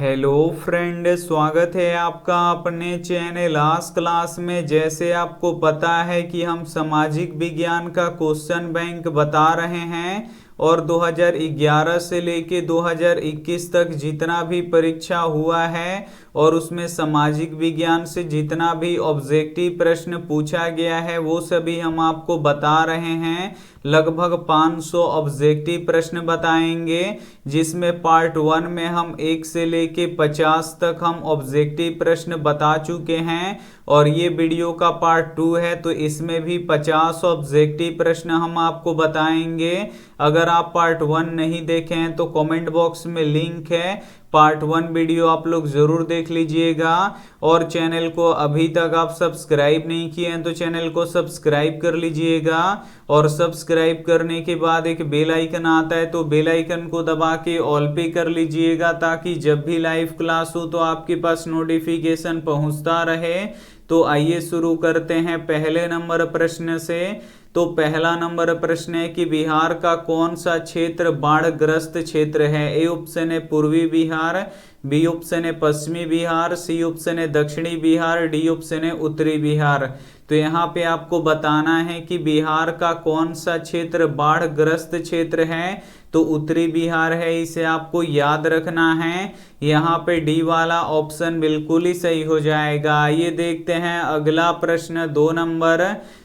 Hello friend, स्वागत है आपका अपने चैनल आज क्लास में। जैसे आपको पता है कि हम सामाजिक विज्ञान का क्वेश्चन बैंक बता रहे हैं और 2011 से लेके 2021 तक जितना भी परीक्षा हुआ है और उसमें सामाजिक विज्ञान से जितना भी ऑब्जेक्टिव प्रश्न पूछा गया है वो सभी हम आपको बता रहे हैं। लगभग 500 ऑब्जेक्टिव प्रश्न बताएंगे, जिसमें पार्ट 1 में हम 1 से लेके 50 तक हम ऑब्जेक्टिव प्रश्न बता चुके हैं और ये वीडियो का पार्ट 2 है, तो इसमें भी 50 ऑब्जेक्टिव प्रश्न हम आपको बताएंगे। अगर आप पार्ट 1 नहीं देखे हैं तो कमेंट बॉक्स में लिंक है, पार्ट 1 वीडियो आप लोग जरूर देख लीजिएगा। और चैनल को अभी तक आप सब्सक्राइब नहीं किए हैं तो चैनल को सब्सक्राइब कर लीजिएगा और सब्सक्राइब करने के बाद एक बेल आइकन आता है तो बेल आइकन को दबा के ऑल पे कर लीजिएगा, ताकि जब भी लाइव क्लास हो तो आपके पास नोटिफिकेशन पहुंचता रहे। तो आइए शुरू करते हैं पहले नंबर प्रश्न से। तो पहला नंबर प्रश्न है कि बिहार का कौन सा क्षेत्र बाढ़ग्रस्त क्षेत्र है। ए ऑप्शन है पूर्वी बिहार, बी ऑप्शन है पश्चिमी बिहार, सी ऑप्शन है दक्षिणी बिहार, डी ऑप्शन है उत्तरी बिहार। तो यहाँ पे आपको बताना है कि बिहार का कौन सा क्षेत्र बाढ़ग्रस्त क्षेत्र है, तो उत्तरी बिहार है, इसे आपको याद रखना है। यहाँ पे डी वाला ऑप्शन बिल्कुल ही सही हो जाएगा। ये देखते हैं अगला प्रश्न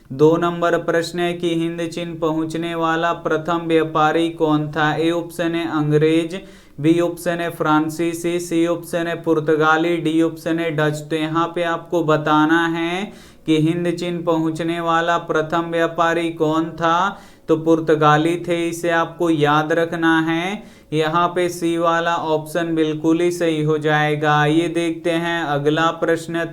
दो नंबर प्रश्न है कि हिंद चीन पहुंचने वाला प्रथम व्यापारी कौन था। ए ऑप्शन है अंग्रेज, बी ऑप्शन है फ्रांसीसी, सी ऑप्शन है पुर्तगाली, डी ऑप्शन है डच। तो यहाँ पे आपको बताना है कि हिंद चीन पहुंचने वाला प्रथम व्यापारी कौन था, तो पुर्तगाली थे, इसे आपको याद रखना है। यहाँ पे सी वाला ऑप्शन बिल्कुल ही सही हो जाएगा। ये देखते हैं अगला प्रश्न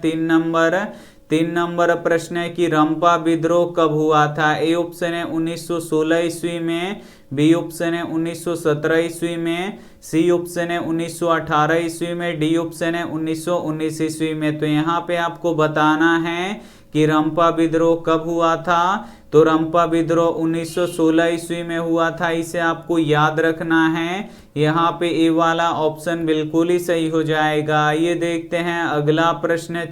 3 नंबर प्रश्न है कि रंपा विद्रोह कब हुआ था। ए ऑप्शन है 1916 ईस्वी में, बी ऑप्शन है 1917 ईस्वी में, सी ऑप्शन है 1918 ईस्वी में, डी ऑप्शन है 1919 ईस्वी में। तो यहाँ पे आपको बताना है कि रंपा विद्रोह कब हुआ था, तो रंपा विद्रोह 1916 ईस्वी में हुआ था, इसे आपको याद रखना है। यहाँ पे ए वाला ऑप्शन बिल्कुल ही सही हो जाएगा। ये देखते हैं अगला प्रश्न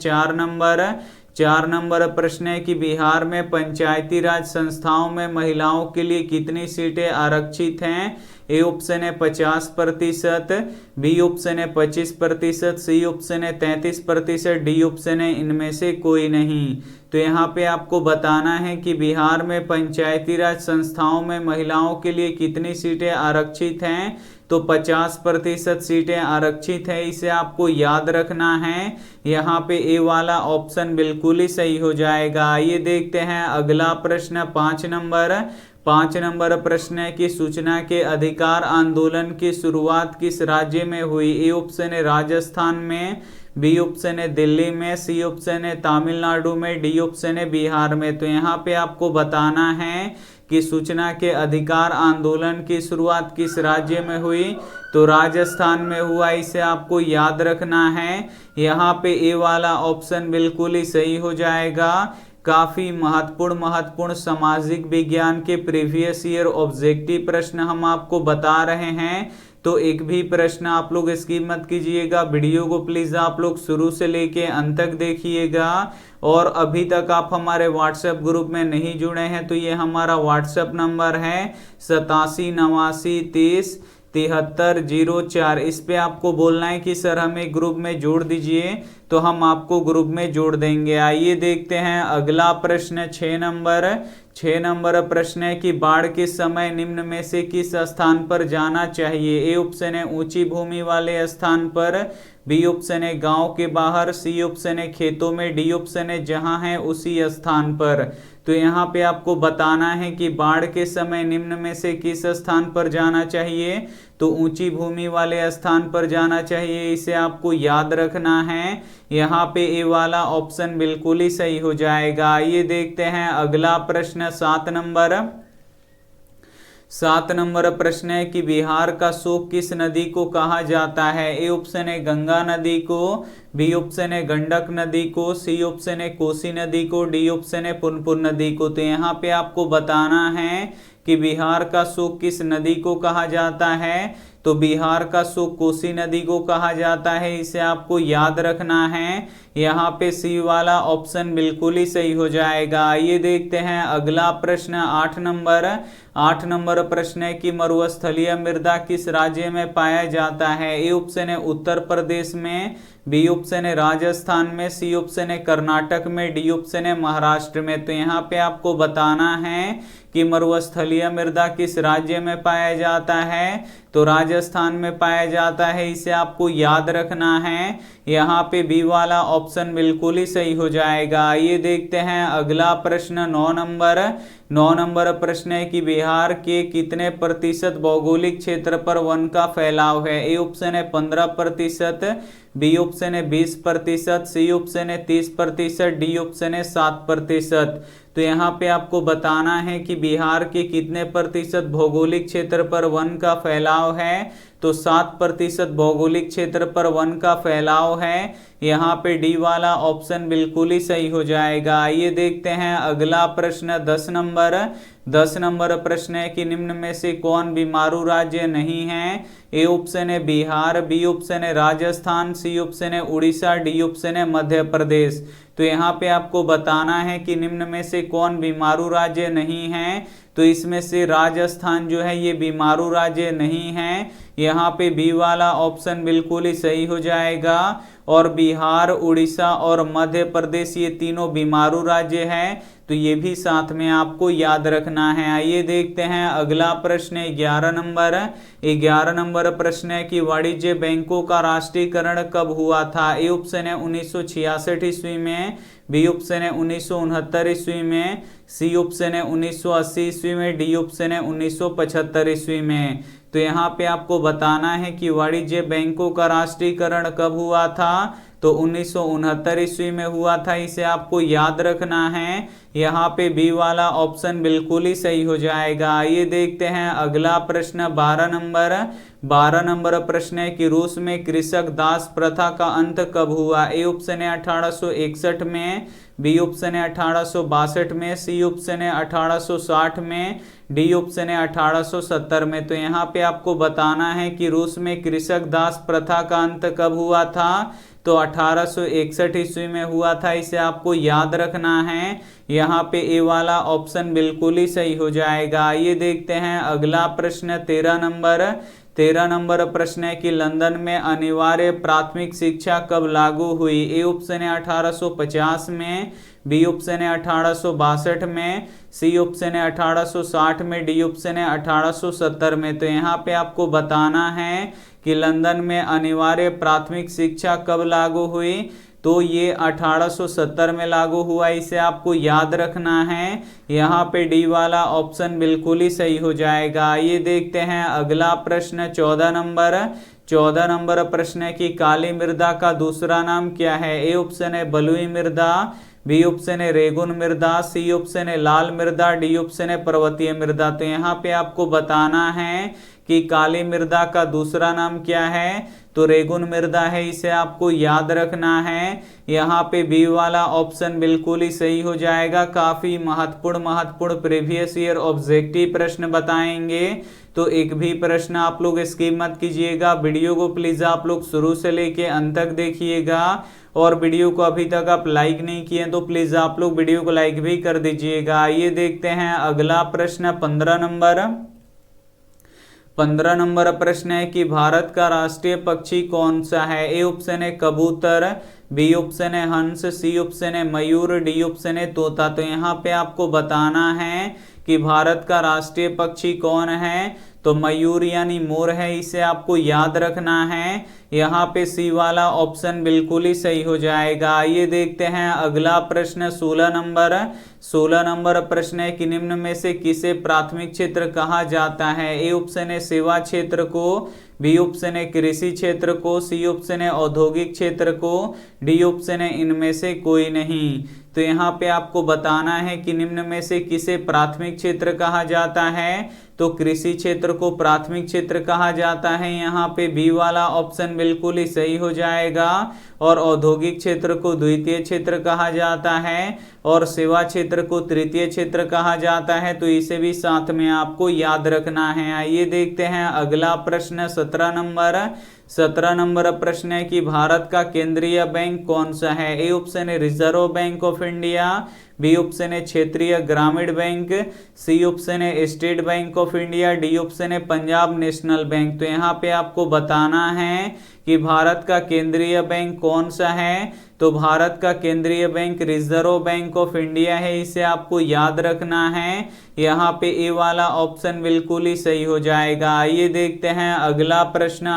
4 नंबर प्रश्न है कि बिहार में पंचायती राज संस्थाओं में महिलाओं के लिए कितनी सीटें आरक्षित हैं। ए ऑप्शन है 50%, बी ऑप्शन है 25%, सी ऑप्शन है 33%, डी ऑप्शन है इनमें से कोई नहीं। तो यहाँ पे आपको बताना है कि बिहार में पंचायती राज संस्थाओं में महिलाओं के लिए कितनी सीटें आरक्षित हैं, तो 50% सीटें आरक्षित है, इसे आपको याद रखना है। यहाँ पे ए वाला ऑप्शन बिल्कुल ही सही हो जाएगा। ये देखते हैं अगला प्रश्न 5 नंबर प्रश्न है कि सूचना के अधिकार आंदोलन की शुरुआत किस राज्य में हुई। ए ऑप्शन है राजस्थान में, बी ऑप्शन है दिल्ली में, सी ऑप्शन है तमिलनाडु में, डी ऑप्शन है बिहार में। तो यहाँ पे आपको बताना है कि सूचना के अधिकार आंदोलन की शुरुआत किस राज्य में हुई, तो राजस्थान में हुआ, इसे आपको याद रखना है। यहाँ पे ए वाला ऑप्शन बिल्कुल ही सही हो जाएगा। काफी महत्वपूर्ण सामाजिक विज्ञान के प्रीवियस ईयर ऑब्जेक्टिव प्रश्न हम आपको बता रहे हैं, तो एक भी प्रश्न आप लोग स्किप मत कीजिएगा। वीडियो को प्लीज आप लोग शुरू से लेके अंत तक देखिएगा। और अभी तक आप हमारे व्हाट्सएप ग्रुप में नहीं जुड़े हैं तो ये हमारा व्हाट्सएप नंबर है 8789307304। इस पे आपको बोलना है कि सर हमें ग्रुप में जोड़ दीजिए, तो हम आपको ग्रुप में जोड़ देंगे। आइए देखते हैं अगला प्रश्न 6 नंबर प्रश्न है कि बाढ़ के समय निम्न में से किस स्थान पर जाना चाहिए। ए ऑप्शन है ऊंची भूमि वाले स्थान पर, बी ऑप्शन है गांव के बाहर, सी ऑप्शन है खेतों में, डी ऑप्शन है जहां है उसी स्थान पर। तो यहाँ पे आपको बताना है कि बाढ़ के समय निम्न में से किस स्थान पर जाना चाहिए, तो ऊंची भूमि वाले स्थान पर जाना चाहिए, इसे आपको याद रखना है। यहाँ पे ए वाला ऑप्शन बिल्कुल ही सही हो जाएगा। ये देखते हैं अगला प्रश्न 7 नंबर प्रश्न है कि बिहार का शोक किस नदी को कहा जाता है। ए ऑप्शन है गंगा नदी को, बी ऑप्शन है गंडक नदी को, सी ऑप्शन है कोसी नदी को, डी ऑप्शन है पुनपुन नदी को। तो यहाँ पे आपको बताना है कि बिहार का शोक किस नदी को कहा जाता है, तो बिहार का सो कोसी नदी को कहा जाता है, इसे आपको याद रखना है। यहाँ पे सी वाला ऑप्शन बिल्कुल ही सही हो जाएगा। आइए देखते हैं अगला प्रश्न 8 नंबर प्रश्न है कि मरुस्थलीय मृदा किस राज्य में पाया जाता है। ए ऑप्शन है उत्तर प्रदेश में, बी ऑप्शन है राजस्थान में, सी ऑप्शन है कर्नाटक में, डी ऑप्शन है महाराष्ट्र में। तो यहाँ पे आपको बताना है कि मरुस्थलीय मृदा किस राज्य में पाया जाता है, तो राजस्थान में पाया जाता है, इसे आपको याद रखना है। यहाँ पे बी वाला ऑप्शन बिल्कुल ही सही हो जाएगा। आइए देखते हैं अगला प्रश्न 9 नंबर प्रश्न है कि बिहार के कितने प्रतिशत भौगोलिक क्षेत्र पर वन का फैलाव है। ए ऑप्शन है 15%, बी ऑप्शन है 20%, सी ऑप्शन है 30%, डी ऑप्शन है 7%। तो यहाँ पे आपको बताना है कि बिहार के कितने प्रतिशत भौगोलिक क्षेत्र पर वन का फैलाव है, तो 7% भौगोलिक क्षेत्र पर वन का फैलाव है। यहाँ पे डी वाला ऑप्शन बिल्कुल ही सही हो जाएगा। आइए देखते हैं अगला प्रश्न 10 नंबर प्रश्न है कि निम्न में से कौन बीमारू राज्य नहीं है। ए ऑप्शन है बिहार, बी ऑप्शन है राजस्थान, सी ऑप्शन है उड़ीसा, डी ऑप्शन है मध्य प्रदेश। तो यहाँ पे आपको बताना है कि निम्न में से कौन बीमारू राज्य नहीं है, तो इसमें से राजस्थान जो है ये बीमारू राज्य नहीं है। यहाँ पे बी वाला ऑप्शन बिल्कुल ही सही हो जाएगा। और बिहार, उड़ीसा और मध्य प्रदेश ये तीनों बीमारू राज्य हैं, तो ये भी साथ में आपको याद रखना है। आइए देखते हैं अगला प्रश्न 11 नंबर प्रश्न है कि वाणिज्य बैंकों का राष्ट्रीयकरण कब हुआ था। ए ऑप्शन है 1966 ईस्वी में, बी ऑप्शन है 1969 ईस्वी में, सी ऑप्शन है 1980 ईस्वी में, डी ऑप्शन है 1975 ईस्वी में। तो यहाँ पे आपको बताना है कि वाणिज्य बैंकों का राष्ट्रीयकरण कब हुआ था, तो 1969 ईस्वी में हुआ था, इसे आपको याद रखना है। यहाँ पे बी वाला ऑप्शन बिल्कुल ही सही हो जाएगा। आइए देखते हैं अगला प्रश्न 12 नंबर प्रश्न है कि रूस में कृषक दास प्रथा का अंत कब हुआ। ए ऑप्शन है 1861 में, बी ऑप्शन है 1862 में, सी ऑप्शन है 1860 में, डी ऑप्शन है 1870 में। तो यहाँ पे आपको बताना है कि रूस में कृषक दास प्रथा का अंत कब हुआ था, तो 1861 ईस्वी में हुआ था, इसे आपको याद रखना है। यहाँ पे ए वाला ऑप्शन बिल्कुल ही सही हो जाएगा। आइए देखते हैं अगला प्रश्न 13 नंबर प्रश्न है कि लंदन में अनिवार्य प्राथमिक शिक्षा कब लागू हुई। ए ऑप्शन है 1850 में, बी ऑप्शन है 1862 में, सी ऑप्शन है 1860 में, डी ऑप्शन है 1870 में। तो यहाँ पे आपको बताना है कि लंदन में अनिवार्य प्राथमिक शिक्षा कब लागू हुई, तो ये 1870 में लागू हुआ, इसे आपको याद रखना है। यहाँ पे डी वाला ऑप्शन बिल्कुल ही सही हो जाएगा। ये देखते हैं अगला प्रश्न 14 नंबर प्रश्न है कि काली मृदा का दूसरा नाम क्या है। ए ऑप्शन है बलुई मृदा, बी ऑप्शन है रेगुन मृदा, सी ऑप्शन है लाल मृदा, डी ऑप्शन है पर्वतीय मृदा। तो यहाँ पे आपको बताना है कि काली मृदा का दूसरा नाम क्या है, तो रेगुन मृदा है, इसे आपको याद रखना है। यहाँ पे बी वाला ऑप्शन बिल्कुल ही सही हो जाएगा। काफी महत्वपूर्ण प्रीवियस ईयर ऑब्जेक्टिव प्रश्न बताएंगे, तो एक भी प्रश्न आप लोग स्किप मत कीजिएगा। वीडियो को प्लीज आप लोग शुरू से लेके अंत तक देखिएगा, और वीडियो को अभी तक आप लाइक नहीं किए तो प्लीज आप लोग वीडियो को लाइक भी कर दीजिएगा। आइए देखते हैं अगला प्रश्न 15 नंबर प्रश्न है कि भारत का राष्ट्रीय पक्षी कौन सा है। ए ऑप्शन है कबूतर, बी ऑप्शन है हंस, सी ऑप्शन है मयूर, डी ऑप्शन है तोता। तो यहाँ पे आपको बताना है कि भारत का राष्ट्रीय पक्षी कौन है, तो मयूर यानी मोर है, इसे आपको याद रखना है। यहाँ पे सी वाला ऑप्शन बिल्कुल ही सही हो जाएगा। ये देखते हैं अगला प्रश्न 16 नंबर प्रश्न है कि निम्न में से किसे प्राथमिक क्षेत्र कहा जाता है। ए ऑप्शन है सेवा क्षेत्र को, बी ऑप्शन है कृषि क्षेत्र को, सी ऑप्शन है औद्योगिक क्षेत्र को, डी ऑप्शन है इनमें से कोई नहीं। तो यहाँ पे आपको बताना है कि निम्न में से किसे प्राथमिक क्षेत्र कहा जाता है, तो कृषि क्षेत्र को प्राथमिक क्षेत्र कहा जाता है। यहाँ पे बी वाला ऑप्शन बिल्कुल ही सही हो जाएगा। और औद्योगिक क्षेत्र को द्वितीय क्षेत्र कहा जाता है और सेवा क्षेत्र को तृतीय क्षेत्र कहा जाता है। तो इसे भी साथ में आपको याद रखना है। आइए देखते हैं अगला प्रश्न 17 नंबर प्रश्न है कि भारत का केंद्रीय बैंक कौन सा है। ए ऑप्शन है reserve bank of India, B option है क्षेत्रीय ग्रामीण बैंक, सी ऑप्शन है state bank of India, D option है पंजाब नेशनल बैंक। तो यहाँ पे आपको बताना है कि भारत का केंद्रीय बैंक कौन सा है। तो भारत का केंद्रीय bank reserve bank of India है, इसे आपको याद रखना है। यहाँ पे ए वाला ऑप्शन बिल्कुल ही सही हो जाएगा। आइए देखते हैं अगला प्रश्न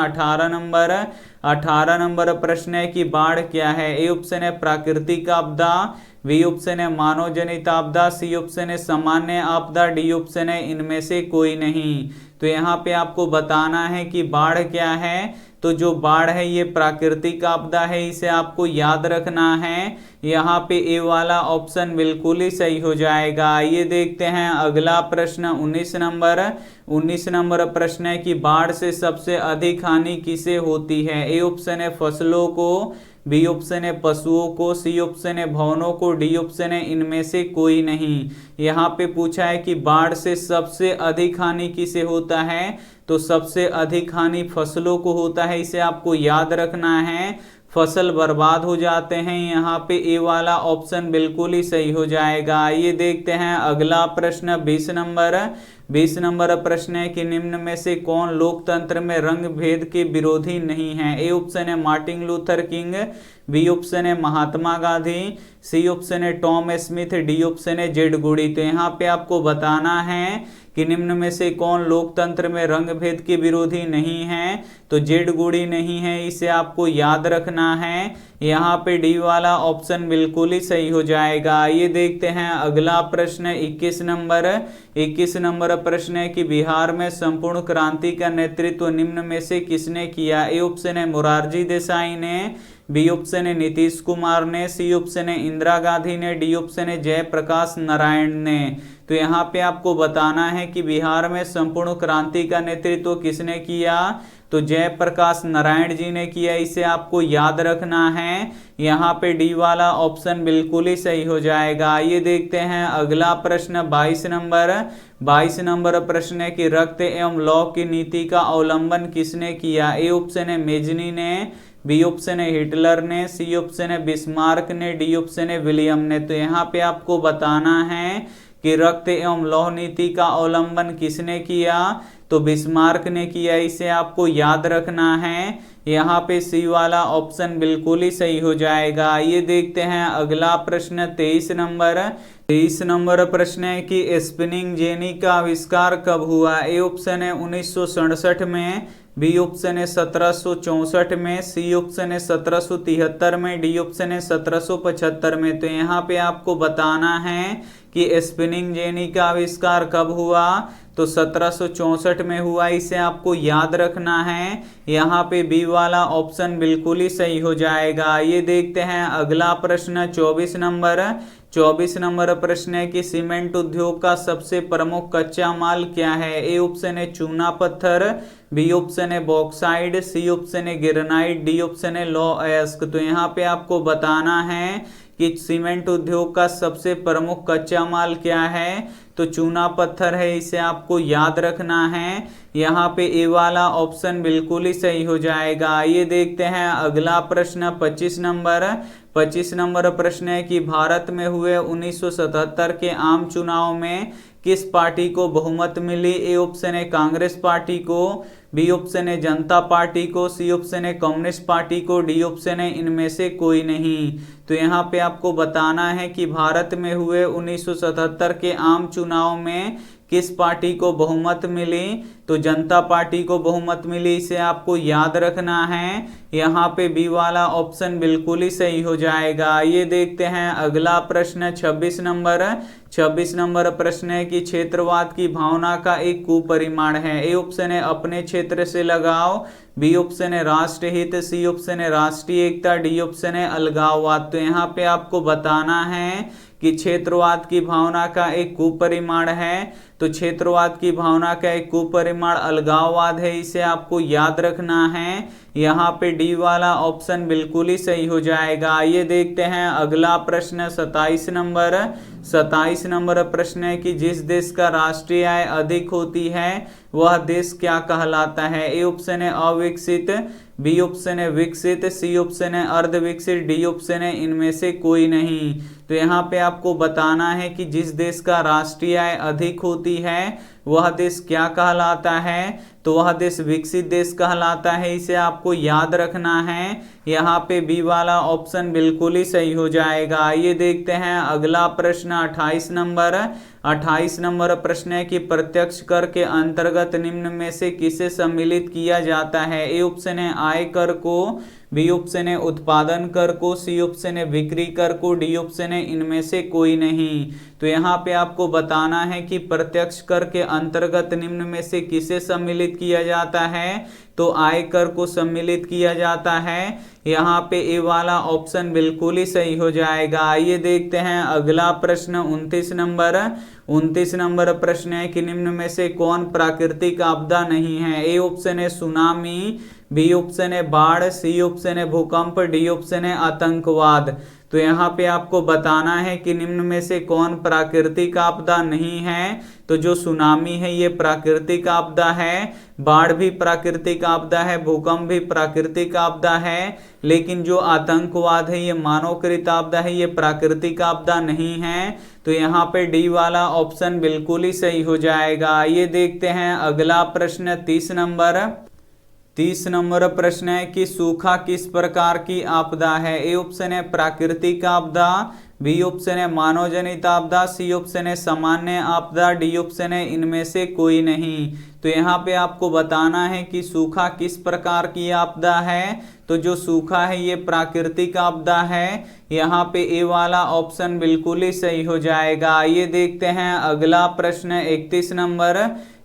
18 नंबर प्रश्न है कि बाढ़ क्या है। ए ऑप्शन है प्राकृतिक आपदा, बी ऑप्शन है मानव जनित आपदा, सी ऑप्शन है सामान्य आपदा, डी ऑप्शन है इनमें से कोई नहीं। तो यहाँ पे आपको बताना है कि बाढ़ क्या है। तो जो बाढ़ है ये प्राकृतिक आपदा है, इसे आपको याद रखना है। यहाँ पे ए वाला ऑप्शन बिल्कुल ही सही हो जाएगा। आइए देखते हैं अगला प्रश्न 19 नंबर प्रश्न है कि बाढ़ से सबसे अधिक हानि किसे होती है। ए ऑप्शन है फसलों को, बी ऑप्शन है पशुओं को, सी ऑप्शन है भवनों को, डी ऑप्शन है इनमें से कोई नहीं। यहाँ पे पूछा है कि बाढ़ से सबसे अधिक हानि किसे होता है। तो सबसे अधिक हानि फसलों को होता है, इसे आपको याद रखना है। फसल बर्बाद हो जाते हैं। यहाँ पे ए वाला ऑप्शन बिल्कुल ही सही हो जाएगा। आइए देखते हैं अगला प्रश्न 20 नंबर प्रश्न है कि निम्न में से कौन लोकतंत्र में रंग भेद के विरोधी नहीं है। ए ऑप्शन है Martin Luther King, B option है महात्मा गांधी, सी ऑप्शन है टॉम स्मिथ, डी ऑप्शन है जेड गुडी। तो यहाँ पे आपको बताना है कि निम्न में से कौन लोकतंत्र में रंग भेद के विरोधी नहीं है। तो जेड गुडी नहीं है, इसे आपको याद रखना है। यहाँ पे डी वाला ऑप्शन बिल्कुल ही सही हो जाएगा। आइए देखते हैं अगला प्रश्न 21 नंबर प्रश्न है कि बिहार में संपूर्ण क्रांति का नेतृत्व निम्न में से किसने किया। ए ऑप्शन है मोरारजी देसाई ने, बी ऑप्शन है नीतीश कुमार ने, सी ऑप्शन है इंदिरा गांधी ने, डी ऑप्शन है जयप्रकाश नारायण ने। तो यहाँ पे आपको बताना है कि बिहार में संपूर्ण क्रांति का नेतृत्व किसने किया। तो जयप्रकाश नारायण जी ने किया, इसे आपको याद रखना है। यहाँ पे डी वाला ऑप्शन बिल्कुल ही सही हो जाएगा। आइए देखते हैं अगला प्रश्न 22 नंबर प्रश्न है कि रक्त एवं लौह की नीति का अवलंबन किसने किया। ए ऑप्शन है मेजनी ने, बी ऑप्शन है हिटलर ने, सी ऑप्शन है बिस्मार्क ने, डी ऑप्शन है विलियम ने। तो यहाँ पे आपको बताना है कि रक्त एवं लौह नीति का अवलंबन किसने किया। तो बिस्मार्क ने किया, इसे आपको याद रखना है। यहाँ पे सी वाला ऑप्शन बिल्कुल ही सही हो जाएगा। आइए देखते हैं अगला प्रश्न 23 नंबर प्रश्न है कि स्पिनिंग जेनी का आविष्कार कब हुआ। ए ऑप्शन है 1967 में, बी ऑप्शन है 1764 में, सी ऑप्शन है 1773 में, डी ऑप्शन है 1775 में। तो यहाँ पे आपको बताना है कि स्पिनिंग जेनी का आविष्कार कब हुआ। तो 1764 में हुआ, इसे आपको याद रखना है। यहाँ पे बी वाला ऑप्शन बिल्कुल ही सही हो जाएगा। ये देखते हैं अगला प्रश्न 24 नंबर प्रश्न है कि सीमेंट उद्योग का सबसे प्रमुख कच्चा माल क्या है। ए ऑप्शन है चूना पत्थर, बी ऑप्शन है बॉक्साइड, सी ऑप्शन है ग्रेनाइट, डी ऑप्शन है लौह अयस्क। तो यहाँ पे आपको बताना है कि सीमेंट उद्योग का सबसे प्रमुख कच्चा माल क्या है। तो चूना पत्थर है, इसे आपको याद रखना है। यहाँ पे ए वाला ऑप्शन बिल्कुल ही सही हो जाएगा। आइए देखते हैं अगला प्रश्न 25 नंबर प्रश्न है कि भारत में हुए 1977 के आम चुनाव में किस पार्टी को बहुमत मिली। ए ऑप्शन है कांग्रेस पार्टी को, बी ऑप्शन है जनता पार्टी को, सी ऑप्शन है कम्युनिस्ट पार्टी को, डी ऑप्शन है इनमें से कोई नहीं। तो यहाँ पे आपको बताना है कि भारत में हुए 1977 के आम चुनाव में किस पार्टी को बहुमत मिली। तो जनता पार्टी को बहुमत मिली, इसे आपको याद रखना है। यहाँ पे बी वाला ऑप्शन बिल्कुल ही सही हो जाएगा। ये देखते हैं अगला प्रश्न 26 नंबर प्रश्न है कि क्षेत्रवाद की भावना का एक कुपरिमाण है। ए ऑप्शन है अपने क्षेत्र से लगाव, बी ऑप्शन है राष्ट्रहित, सी ऑप्शन है राष्ट्रीय एकता, डी ऑप्शन है अलगाववाद। तो यहाँ पे आपको बताना है कि क्षेत्रवाद की भावना का एक कुपरिमाण है, तो क्षेत्रवाद की भावना का एक कुपरिमाण अलगाववाद है, इसे आपको याद रखना है। यहाँ पे डी वाला ऑप्शन बिल्कुल ही सही हो जाएगा। आइए देखते हैं अगला प्रश्न 27 नंबर। 27 नंबर प्रश्न है कि जिस देश का राष्ट्रीय आय अधिक होती है वह देश क्या कहलाता है। ए ऑप्शन है अविकसित, बी ऑप्शन है विकसित, सी ऑप्शन है अर्धविकसित, डी ऑप्शन है इनमें से कोई नहीं। तो यहाँ पे आपको बताना है कि जिस देश का राष्ट्रीय आय अधिक होती है वह देश क्या कहलाता है, तो वह देश विकसित देश कहलाता है, इसे आपको याद रखना है। यहाँ पे बी वाला ऑप्शन बिल्कुल ही सही हो जाएगा। आइए देखते हैं अगला प्रश्न 28 नंबर। 28 नंबर प्रश्न है कि प्रत्यक्ष कर के अंतर्गत निम्न में से किसे सम्मिलित किया जाता है। ए ऑप्शन है आय कर को, बी ऑप्शन है उत्पादन कर को, सी ऑप्शन है बिक्री कर को, डी ऑप्शन है इनमें से कोई नहीं। तो यहाँ पे आपको बताना है कि प्रत्यक्ष कर के अंतर्गत निम्न में से किसे सम्मिलित किया जाता है, तो आय कर को सम्मिलित किया जाता है। यहाँ पे ए वाला ऑप्शन बिल्कुल ही सही हो जाएगा। आइए देखते हैं अगला प्रश्न 29 नंबर। 29 नंबर प्रश्न है कि निम्न में से कौन प्राकृतिक आपदा नहीं है। ए ऑप्शन है सुनामी, बी ऑप्शन है बाढ़, सी ऑप्शन है भूकंप, डी ऑप्शन है आतंकवाद। तो यहाँ पे आपको बताना है कि निम्न में से कौन प्राकृतिक आपदा नहीं है। तो जो सुनामी है ये प्राकृतिक आपदा है, बाढ़ भी प्राकृतिक आपदा है, भूकंप भी प्राकृतिक आपदा है, लेकिन जो आतंकवाद है ये मानवकृत आपदा है, ये प्राकृतिक आपदा नहीं है। तो यहाँ पे डी वाला ऑप्शन बिल्कुल ही सही हो जाएगा। आइए देखते हैं अगला प्रश्न 30 नंबर। 30 नंबर प्रश्न है कि सूखा किस प्रकार की आपदा है। ए ऑप्शन है प्राकृतिक आपदा, बी ऑप्शन है मानव जनित आपदा, सी ऑप्शन है सामान्य आपदा, डी ऑप्शन है इनमें से कोई नहीं। तो यहाँ पे आपको बताना है कि सूखा किस प्रकार की आपदा है। तो जो सूखा है ये प्राकृतिक आपदा है। यहाँ पे ए वाला ऑप्शन बिल्कुल ही सही हो जाएगा। आइए देखते हैं अगला प्रश्न 31 नंबर।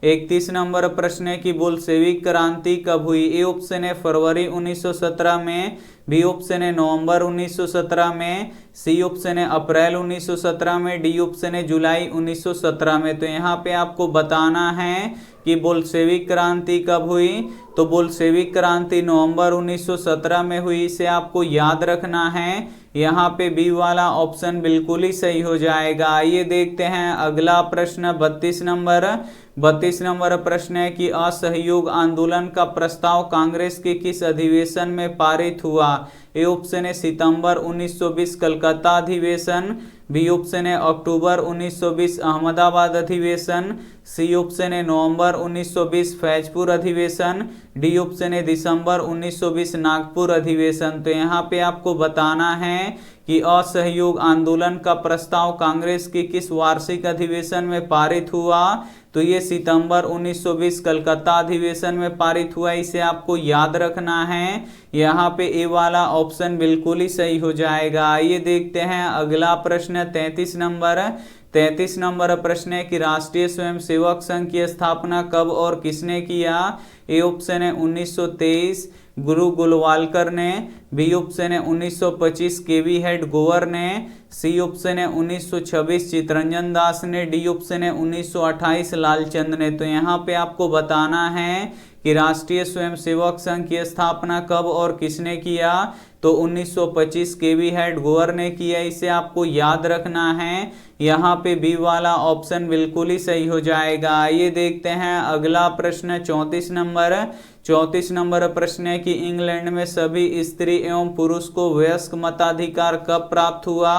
31 नंबर प्रश्न है कि बोल्शेविक क्रांति कब हुई। ए ऑप्शन है फरवरी 1917 में, बी ऑप्शन है नवंबर 1917 में, सी ऑप्शन है अप्रैल 1917 में, डी ऑप्शन है जुलाई 1917 में। तो यहाँ पे आपको बताना है कि बोल्शेविक क्रांति कब हुई। तो बोल्शेविक क्रांति नवंबर 1917 में हुई, इसे आपको याद रखना है। यहाँ पे बी वाला ऑप्शन बिल्कुल ही सही हो जाएगा। आइए देखते हैं अगला प्रश्न 32 नंबर। 32 नंबर प्रश्न है कि असहयोग आंदोलन का प्रस्ताव कांग्रेस के किस अधिवेशन में पारित हुआ। ए ऑप्शन है सितंबर 1920 कलकत्ता अधिवेशन, बी ऑप्शन है अक्टूबर 1920 अहमदाबाद अधिवेशन, सी ऑप्शन है नवंबर 1920 फैजपुर अधिवेशन, डी ऑप्शन है दिसंबर 1920 नागपुर अधिवेशन। तो यहाँ पे आपको बताना है कि असहयोग आंदोलन का प्रस्ताव कांग्रेस के किस वार्षिक अधिवेशन में पारित हुआ। तो ये सितंबर 1920 कलकत्ता अधिवेशन में पारित हुआ, इसे आपको याद रखना है। यहाँ पे ए वाला ऑप्शन बिल्कुल ही सही हो जाएगा। आइए देखते हैं अगला प्रश्न 33 नंबर। 33 नंबर प्रश्न है कि राष्ट्रीय स्वयंसेवक संघ की स्थापना कब और किसने किया। ए ऑप्शन है 1923 गुरु गोलवालकर ने, बी ऑप्शन है 1925 केवी हेड गोवर ने, सी ऑप्शन है 1926 चितरंजन दास ने, डी ऑप्शन है 1928 लालचंद ने। तो यहाँ पे आपको बताना है कि राष्ट्रीय स्वयंसेवक संघ की स्थापना कब और किसने किया। तो 1925 केवी हेड गोवर ने किया, इसे आपको याद रखना है। यहाँ पे बी वाला ऑप्शन बिल्कुल ही सही हो जाएगा। आइए देखते हैं अगला प्रश्न 34 नंबर। 34 नंबर प्रश्न है कि इंग्लैंड में सभी स्त्री एवं पुरुष को वयस्क मताधिकार कब प्राप्त हुआ।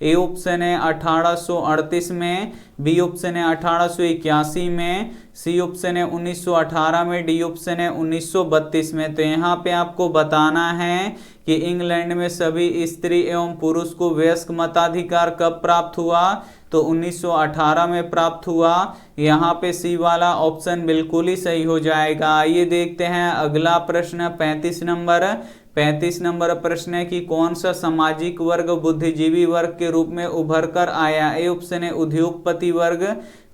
ए ऑप्शन है 1838 में, बी ऑप्शन है 1881 में, सी ऑप्शन है 1918 में, डी ऑप्शन है 1932 में। तो यहाँ पे आपको बताना है कि इंग्लैंड में सभी स्त्री एवं पुरुष को वयस्क मताधिकार कब प्राप्त हुआ। तो 1918 में प्राप्त हुआ। यहाँ पे सी वाला ऑप्शन बिल्कुल ही सही हो जाएगा। आइए देखते हैं अगला प्रश्न 35 नंबर। 35 नंबर प्रश्न है कि कौन सा सामाजिक वर्ग बुद्धिजीवी वर्ग के रूप में उभर कर आया। ए ऑप्शन है उद्योगपति वर्ग,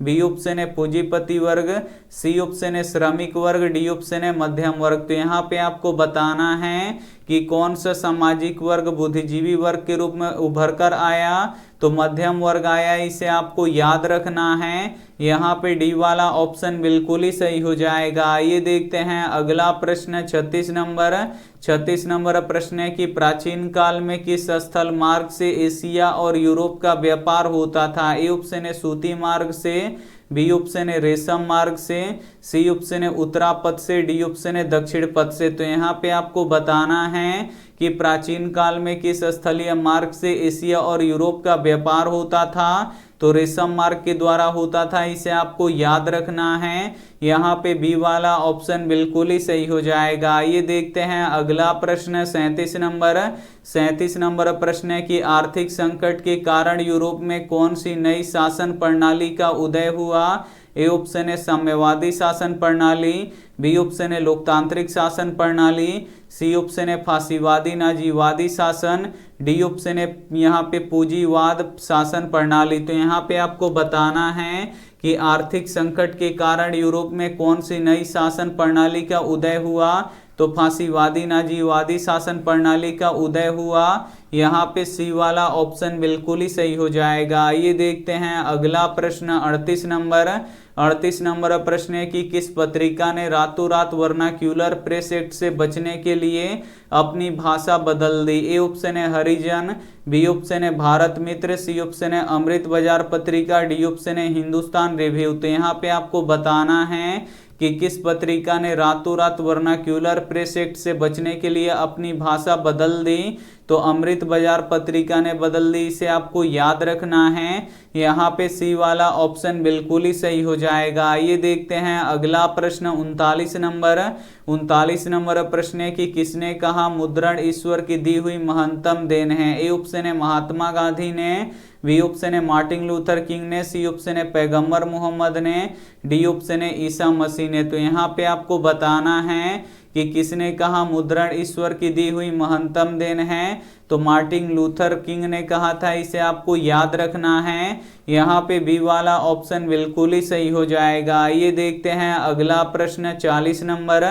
बी ऑप्शन है पूंजीपति वर्ग, सी ऑप्शन है श्रमिक वर्ग, डी ऑप्शन है मध्यम वर्ग। तो यहाँ पे आपको बताना है कि कौन सा सामाजिक वर्ग बुद्धिजीवी वर्ग के रूप में उभर कर आया, तो मध्यम वर्ग आया, इसे आपको याद रखना है। यहाँ पे डी वाला ऑप्शन बिल्कुल ही सही हो जाएगा। आइए देखते हैं अगला प्रश्न 36 नंबर। 36 नंबर प्रश्न है कि प्राचीन काल में किस स्थल मार्ग से एशिया और यूरोप का व्यापार होता था। ए ऑप्शन है सूती मार्ग से, बी ऑप्शन है रेशम मार्ग से, सी ऑप्शन है उत्तरापथ से, डी ऑप्शन है दक्षिण पथ से। तो यहाँ पे आपको बताना है कि प्राचीन काल में किस स्थलीय मार्ग से एशिया और यूरोप का व्यापार होता था, तो रेशम मार्ग के द्वारा होता था, इसे आपको याद रखना है। यहाँ पे बी वाला ऑप्शन बिल्कुल ही सही हो जाएगा। ये देखते हैं अगला प्रश्न 37 नंबर। 37 नंबर प्रश्न है कि आर्थिक संकट के कारण यूरोप में कौन सी नई शासन प्रणाली का उदय हुआ। ए ऑप्शन है साम्यवादी शासन प्रणाली, बी ऑप्शन है लोकतांत्रिक शासन प्रणाली, सी ऑप्शन है फासीवादी नाजीवादी शासन, डी ऑप्शन है यहाँ पे पूंजीवाद शासन प्रणाली। तो यहाँ पे आपको बताना है कि आर्थिक संकट के कारण यूरोप में कौन सी नई शासन प्रणाली का उदय हुआ, तो फांसीवादी नाजीवादी शासन प्रणाली का उदय हुआ। यहाँ पे सी वाला ऑप्शन बिल्कुल ही सही हो जाएगा। ये देखते हैं अगला प्रश्न 38 नंबर। 38 नंबर प्रश्न है कि किस पत्रिका ने रातों रात वर्नाक्यूलर प्रेस एक्ट से बचने के लिए अपनी भाषा बदल दी। ए ऑप्शन है हरिजन, बी ऑप्शन है भारत मित्र, सी ऑप्शन है अमृत बाजार पत्रिका, डी ऑप्शन है हिंदुस्तान रिव्यू। तो यहाँ पे आपको बताना है कि किस पत्रिका ने रातों रात वर्नाक्यूलर प्रेस एक्ट से बचने के लिए अपनी भाषा बदल दी, तो अमृत बाजार पत्रिका ने बदल दी, इसे आपको याद रखना है। यहाँ पे सी वाला ऑप्शन बिल्कुल ही सही हो जाएगा। ये देखते हैं अगला प्रश्न 39 नंबर। 39 नंबर प्रश्न है कि किसने कहा मुद्रण ईश्वर की दी हुई महत्तम देन है। ए ऑप्शन है महात्मा गांधी ने, बी ऑप्शन है मार्टिन लूथर किंग ने, सी ऑप्शन है पैगंबर मोहम्मद ने, डी ऑप्शन है ईसा मसीह ने। तो यहाँ पे आपको बताना है कि किसने कहा मुद्रण ईश्वर की दी हुई महत्तम देन है, तो मार्टिन लूथर किंग ने कहा था, इसे आपको याद रखना है। यहाँ पे बी वाला ऑप्शन बिल्कुल ही सही हो जाएगा। ये देखते हैं अगला प्रश्न 40 नंबर।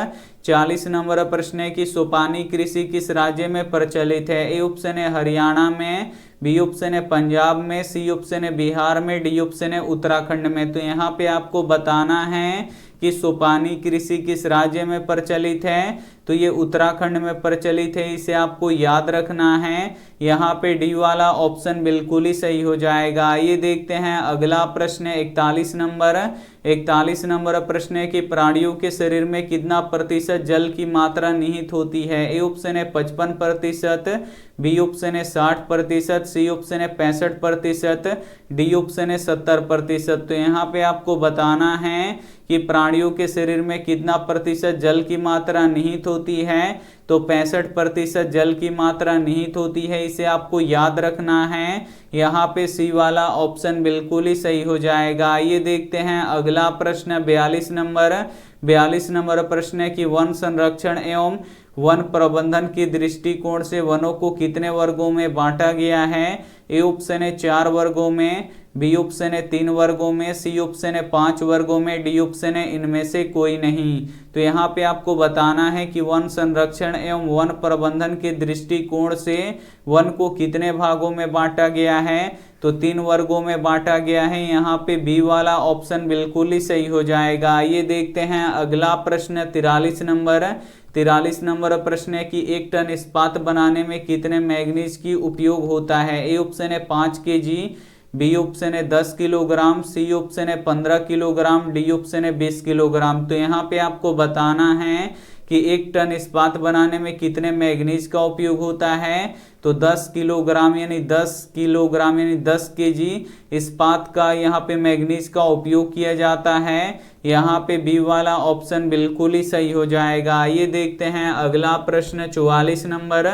40 नंबर प्रश्न है कि सोपानी कृषि किस राज्य में प्रचलित है। ए ऑप्शन है हरियाणा में, बी ऑप्शन है पंजाब में, सी ऑप्शन है बिहार में, डी ऑप्शन है उत्तराखंड में। तो यहाँ पे आपको बताना है कि सोपानी कृषि किस राज्य में प्रचलित है, तो ये उत्तराखंड में प्रचलित है, इसे आपको याद रखना है। यहाँ पे डी वाला ऑप्शन बिल्कुल ही सही हो जाएगा। ये देखते हैं अगला प्रश्न 41 नंबर। 41 नंबर प्रश्न है कि प्राणियों के शरीर में कितना प्रतिशत जल की मात्रा निहित होती है। ए ऑप्शन है 55%, बी ऑप्शन है 60%, सी ऑप्शन है 65%, डी ऑप्शन है 70%। तो यहाँ पे आपको बताना है कि प्राणियों के शरीर में कितना प्रतिशत जल की मात्रा निहित होती है, तो 65% जल की मात्रा निहित होती है, इसे आपको याद रखना है। यहाँ पे सी वाला ऑप्शन बिल्कुल ही सही हो जाएगा। ये देखते हैं अगला प्रश्न 42 नंबर। 42 नंबर प्रश्न है कि वन संरक्षण एवं वन प्रबंधन की दृष्टिकोण से वनों को कितने वर्गों में बांटा गया है। ए ऑप्शन है 4 वर्गों में, बी ऑप्शन है 3 वर्गों में, सी ऑप्शन है 5 वर्गों में, डी ऑप्शन है इनमें से कोई नहीं। तो यहाँ पे आपको बताना है कि वन संरक्षण एवं वन प्रबंधन के दृष्टिकोण से वन को कितने भागों में बांटा गया है, तो 3 वर्गों में बांटा गया है। यहाँ पे बी वाला ऑप्शन बिल्कुल ही सही हो जाएगा। ये देखते हैं अगला प्रश्न 43 नंबर। 43 नंबर प्रश्न है कि 1 टन इस्पात बनाने में कितने मैग्नीज की उपयोग होता है। ए ऑप्शन है 5 kg, बी ऑप्शन है 10 किलोग्राम, सी ऑप्शन है 15 किलोग्राम, डी ऑप्शन है 20 किलोग्राम। तो यहाँ पे आपको बताना है कि 1 टन इस्पात बनाने में कितने मैग्नीज का उपयोग होता है, तो 10 किलोग्राम यानी 10 किलोग्राम यानी 10 kg इस्पात का यहाँ पे मैग्नीज का उपयोग किया जाता है। यहाँ पे बी वाला ऑप्शन बिल्कुल ही सही हो जाएगा। ये देखते हैं अगला प्रश्न 44 नंबर।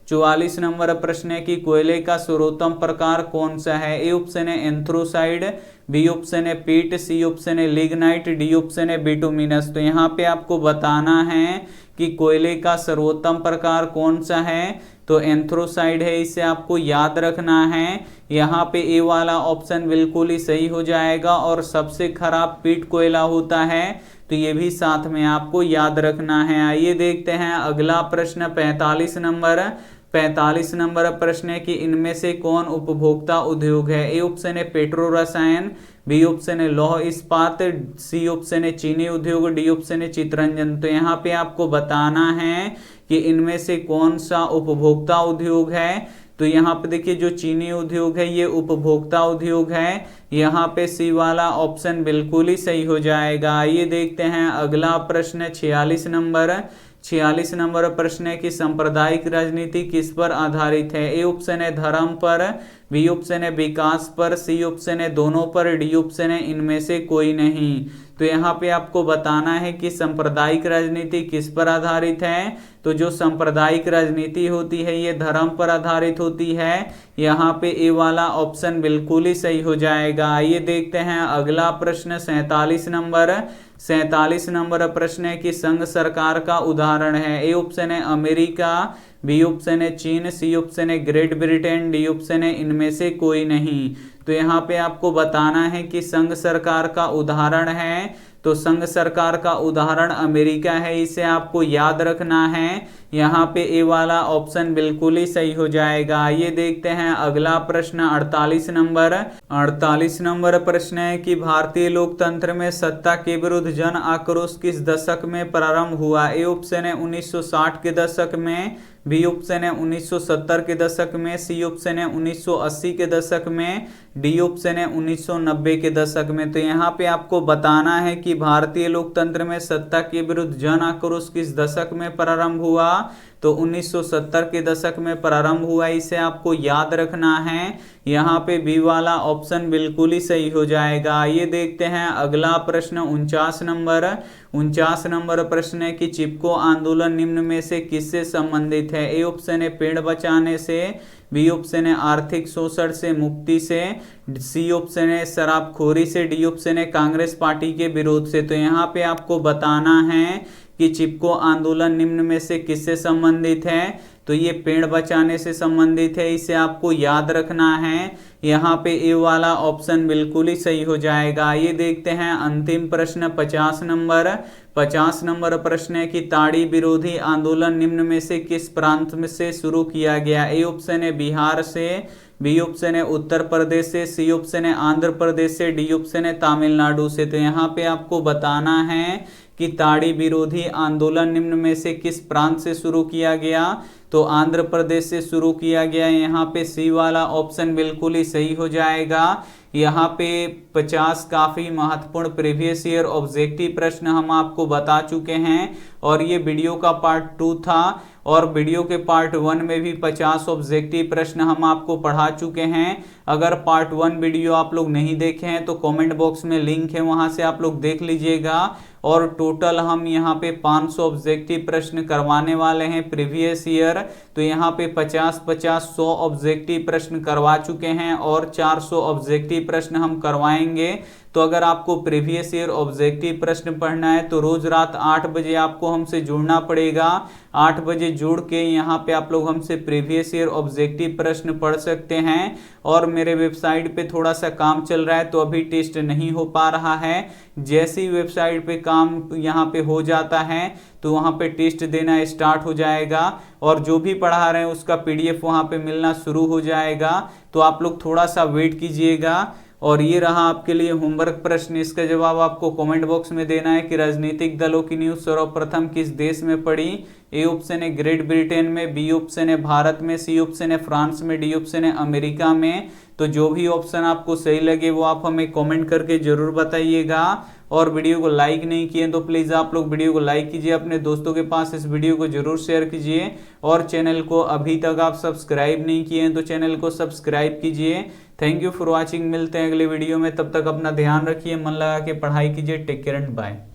44 नंबर प्रश्न है कि कोयले का सर्वोत्तम प्रकार कौन सा है। ए ऑप्शन है एंथ्रोसाइड, बी ऑप्शन है पीट, सी ऑप्शन है लिग्नाइट, डी ऑप्शन है बिटुमिनस। तो यहाँ पे आपको बताना है कि कोयले का सर्वोत्तम प्रकार कौन सा है, तो एंथ्रोसाइड है, इसे आपको याद रखना है। यहाँ पे ए वाला ऑप्शन बिल्कुल ही सही हो जाएगा। और सबसे खराब पीट कोयला होता है, तो ये भी साथ में आपको याद रखना है। आइए देखते हैं अगला प्रश्न 45 नंबर। 45 नंबर प्रश्न है कि इनमें से कौन उपभोक्ता उद्योग है। ए ऑप्शन है पेट्रो रसायन, बी ऑप्शन है लौह इस्पात, सी ऑप्शन है चीनी उद्योग, डी ऑप्शन है चित्ररंजन। तो यहाँ पे आपको बताना है कि इनमें से कौन सा उपभोक्ता उद्योग है। तो यहाँ पे देखिए जो चीनी उद्योग है ये उपभोक्ता उद्योग है। यहाँ पे सी वाला ऑप्शन बिल्कुल ही सही हो जाएगा। आइए देखते हैं अगला प्रश्न 46 नंबर। 46 नंबर प्रश्न है कि सांप्रदायिक राजनीति किस पर आधारित है। ए ऑप्शन है धर्म पर, बी ऑप्शन है विकास पर, सी ऑप्शन है दोनों पर, डी ऑप्शन है इनमें से कोई नहीं। तो यहाँ पे आपको बताना है कि सांप्रदायिक राजनीति किस पर आधारित है। तो जो सांप्रदायिक राजनीति होती है ये धर्म पर आधारित होती है। यहाँ पे ए वाला ऑप्शन बिल्कुल ही सही हो जाएगा। आइए देखते हैं अगला प्रश्न 47 नंबर। 47 नंबर प्रश्न है कि संघ सरकार का उदाहरण है। ए ऑप्शन है अमेरिका, बी ऑप्शन है चीन, सी ऑप्शन है ग्रेट ब्रिटेन, डी ऑप्शन है इनमें से कोई नहीं। तो यहाँ पे आपको बताना है कि संघ सरकार का उदाहरण है। तो संघ सरकार का उदाहरण अमेरिका है, इसे आपको याद रखना है। यहाँ पे ए वाला ऑप्शन बिल्कुल ही सही हो जाएगा। आइए देखते हैं अगला प्रश्न 48 नंबर। 48 नंबर प्रश्न है कि भारतीय लोकतंत्र में सत्ता के विरुद्ध जन आक्रोश किस दशक में प्रारंभ हुआ। ए ऑप्शन है 1960 के दशक में, बी ऑप्शन है 1970 के दशक में, सी ऑप्शन है 1980 के दशक में, डी ऑप्शन है 1990 के दशक में। तो यहाँ पे आपको बताना है कि भारतीय लोकतंत्र में सत्ता के विरुद्ध जन आक्रोश किस दशक में प्रारंभ हुआ। तो 1970 के दशक में प्रारंभ हुआ, इसे आपको याद रखना है। यहाँ पे बी वाला ऑप्शन बिल्कुल ही सही हो जाएगा। आइए देखते हैं अगला प्रश्न 49 नंबर। 49 नंबर प्रश्न है कि चिपको आंदोलन निम्न में से किससे संबंधित है। ए ऑप्शन है पेड़ बचाने से, बी ऑप्शन है आर्थिक शोषण से मुक्ति से, सी ऑप्शन है शराबखोरी से, डी ऑप्शन है कांग्रेस पार्टी के विरोध से। तो यहाँ पे आपको बताना है कि चिपको आंदोलन निम्न में से किससे संबंधित है। तो ये पेड़ बचाने से संबंधित है, इसे आपको याद रखना है। यहाँ पे ए वाला ऑप्शन बिल्कुल ही सही हो जाएगा। ये देखते हैं अंतिम प्रश्न 50 नंबर। 50 नंबर प्रश्न है कि ताड़ी विरोधी आंदोलन निम्न में से किस प्रांत में से शुरू किया गया। ए ऑप्शन है बिहार से, बी ऑप्शन है उत्तर प्रदेश से, सी ऑप्शन है आंध्र प्रदेश से, डी ऑप्शन है तमिलनाडु से। तो यहाँ पे आपको बताना है कि ताड़ी विरोधी आंदोलन निम्न में से किस प्रांत से शुरू किया गया। तो आंध्र प्रदेश से शुरू किया गया। यहाँ पे सी वाला ऑप्शन बिल्कुल ही सही हो जाएगा। यहाँ पे 50 काफी महत्वपूर्ण प्रीवियस ईयर ऑब्जेक्टिव प्रश्न हम आपको बता चुके हैं और ये वीडियो का पार्ट 2 था और वीडियो के पार्ट 1 में भी 50 ऑब्जेक्टिव प्रश्न हम आपको पढ़ा चुके हैं। अगर पार्ट 1 वीडियो आप लोग नहीं देखे हैं तो कमेंट बॉक्स में लिंक है, वहां से आप लोग देख लीजिएगा। और टोटल हम यहाँ पे 500 ऑब्जेक्टिव प्रश्न करवाने वाले हैं प्रीवियस ईयर। तो यहाँ पे 50-50-100 ऑब्जेक्टिव प्रश्न करवा चुके हैं और 400 ऑब्जेक्टिव प्रश्न हम करवाएंगे। तो अगर आपको प्रीवियस ईयर ऑब्जेक्टिव प्रश्न पढ़ना है तो रोज रात 8 बजे आपको हमसे जुड़ना पड़ेगा। 8 बजे जुड़ के यहाँ पे आप लोग हमसे प्रीवियस ईयर ऑब्जेक्टिव प्रश्न पढ़ सकते हैं। और मेरे वेबसाइट पे थोड़ा सा काम चल रहा है तो अभी टेस्ट नहीं हो पा रहा है। जैसे ही वेबसाइट पे काम यहाँ पे हो जाता है तो वहाँ पे टेस्ट देना स्टार्ट हो जाएगा और जो भी पढ़ा रहे हैं उसका PDF वहाँ पे मिलना शुरू हो जाएगा। तो आप लोग थोड़ा सा वेट कीजिएगा। और ये रहा आपके लिए होमवर्क प्रश्न, इसका जवाब आपको कमेंट बॉक्स में देना है कि राजनीतिक दलों की न्यूज़ सर्वप्रथम किस देश में पड़ी। ए ऑप्शन है ग्रेट ब्रिटेन में, बी ऑप्शन है भारत में, सी ऑप्शन है फ्रांस में, डी ऑप्शन है अमेरिका में। तो जो भी ऑप्शन आपको सही लगे वो आप हमें कमेंट करके जरूर बताइएगा। और वीडियो को लाइक नहीं किए तो प्लीज़ आप लोग वीडियो को लाइक कीजिए, अपने दोस्तों के पास इस वीडियो को जरूर शेयर कीजिए। और चैनल को अभी तक आप सब्सक्राइब नहीं किए हैं तो चैनल को सब्सक्राइब कीजिए। Thank you for watching. मिलते हैं अगले वीडियो में, तब तक अपना ध्यान रखिए, मन लगा के पढ़ाई कीजिए। Take care and bye.